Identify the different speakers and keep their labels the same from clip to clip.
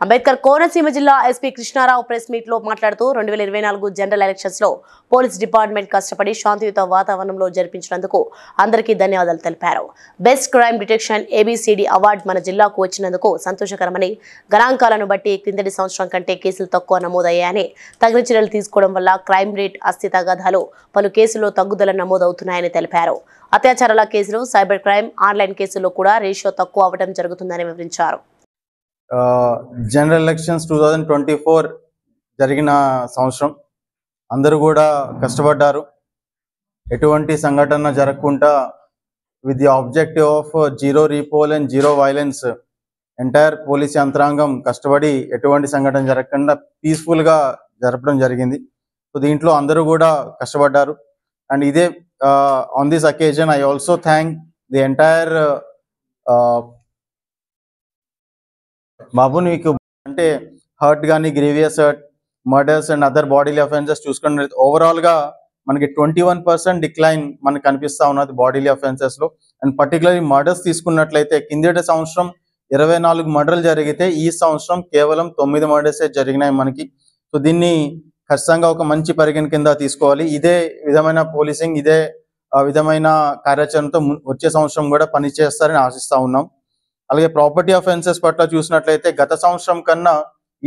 Speaker 1: అంబేద్కర్ కోనసీమ జిల్లా SP Krishnarao press meet లో మాట్లాడుతూ 2024 జనరల్ ఎలక్షన్స్ లో పోలీస్ డిపార్ట్మెంట్ కష్టపడి శాంతియుత వాతావరణంలో జరిపించినందుకు అందరికీ ధన్యవాదాలు తెలిపారు. Best crime detection ABCD award మన జిల్లాకు వచ్చినందుకు సంతోషకరమని, గణాంకాలను బట్టి కిందటి సంవత్సరం కంటే కేసులు తక్కువ నమోదయ్యాయని, తగిన చర్యలు తీసుకోవడం వల్ల క్రైమ్ రేట్, ఆస్తి తగాదాలు పలు కేసుల్లో తగ్గుదల నమోదవుతున్నాయని తెలిపారు. అత్యాచారాల కేసులు, సైబర్ క్రైమ్, ఆన్లైన్ కేసుల్లో కూడా రేషియో తక్కువ అవడం జరుగుతుందని వివరించారు.
Speaker 2: జనరల్ ఎలక్షన్స్ 2024 జరిగిన సంవత్సరం అందరూ కూడా కష్టపడ్డారు. ఎటువంటి సంఘటన జరగకుండా with the objective of zero repoll and zero violence entire police యంత్రాంగం కష్టపడి ఎటువంటి సంఘటన జరగకుండా పీస్ఫుల్గా జరపడం జరిగింది. సో దీంట్లో అందరూ కూడా కష్టపడ్డారు. అండ్ ఇదే on this occasion I also thank the entire బాబు. నీకు అంటే హర్ట్ కానీ, grievous hurt, murders and other bodily offences చూసుకుని ఓవరాల్గా మనకి 21% డిక్లైన్ మనకు కనిపిస్తూ ఉన్నది బాడీలీ అఫెన్సెస్లో. అండ్ పర్టికులర్లీ మర్డర్స్ తీసుకున్నట్లయితే కిందటి సంవత్సరం 24 మర్డర్లు జరిగితే ఈ సంవత్సరం కేవలం 9 మర్డర్సే జరిగినాయి మనకి. సో దీన్ని ఖచ్చితంగా ఒక మంచి పరిగణ కింద తీసుకోవాలి. ఇదే విధమైన పోలీసింగ్, ఇదే విధమైన కార్యాచరణతో వచ్చే సంవత్సరం కూడా పనిచేస్తారని ఆశిస్తూ ఉన్నాం. అలాగే ప్రాపర్టీ అఫెన్సెస్ పట్ల చూసినట్లయితే గత సంవత్సరం కన్నా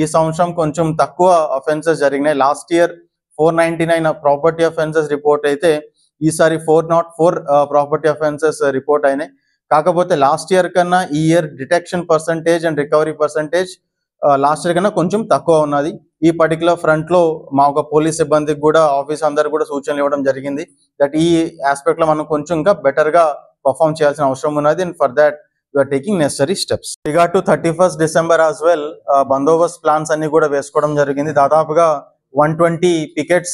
Speaker 2: ఈ సంవత్సరం కొంచెం తక్కువ అఫెన్సెస్ జరిగినాయి. Last year 499 property offences report అయితే ఈసారి 404 ప్రాపర్టీ అఫెన్సెస్ రిపోర్ట్ అయినాయి. కాకపోతే లాస్ట్ ఇయర్ కన్నా ఈ year detection percentage and recovery percentage last year కన్నా కొంచెం తక్కువ ఉన్నది. ఈ పర్టికులర్ ఫ్రంట్లో మా ఒక పోలీస్ సిబ్బందికి కూడా, ఆఫీస్ అందరు కూడా సూచనలు ఇవ్వడం జరిగింది దట్ ఈ ఆస్పెక్ట్లో మనం కొంచెం ఇంకా బెటర్గా పర్ఫామ్ చేయాల్సిన అవసరం ఉన్నది. And for that we are taking necessary steps. regard to 31st December as well, Bandobast plans అన్ని కూడా వేసుకోవడం జరిగింది. దాదాపుగా 120 పికెట్స్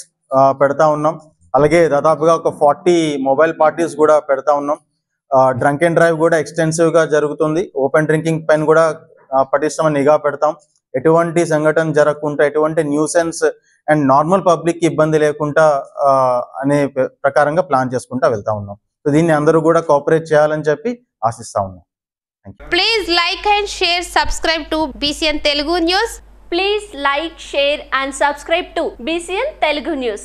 Speaker 2: పెడతా ఉన్నాం. అలాగే దాదాపుగా ఒక 40 మొబైల్ పార్టీస్ కూడా పెడతా ఉన్నాం. డ్రంక్ అండ్ డ్రైవ్ కూడా ఎక్స్టెన్సివ్గా జరుగుతుంది. ఓపెన్ డ్రింకింగ్ పైన కూడా పటిష్టమైన నిఘా పెడతాం. ఎటువంటి సంఘటన జరగకుండా, ఎటువంటి న్యూసెన్స్ అండ్ నార్మల్ పబ్లిక్ ఇబ్బంది లేకుండా అనే ప్రకారంగా ప్లాన్ చేసుకుంటా వెళ్తా ఉన్నాం. సో దీన్ని అందరూ కూడా కోఆపరేట్ చేయాలని చెప్పి ఆశిస్తా ఉన్నాం.
Speaker 3: Please like and share, subscribe to BCN Telugu News.
Speaker 4: Please like, share and subscribe to BCN Telugu News.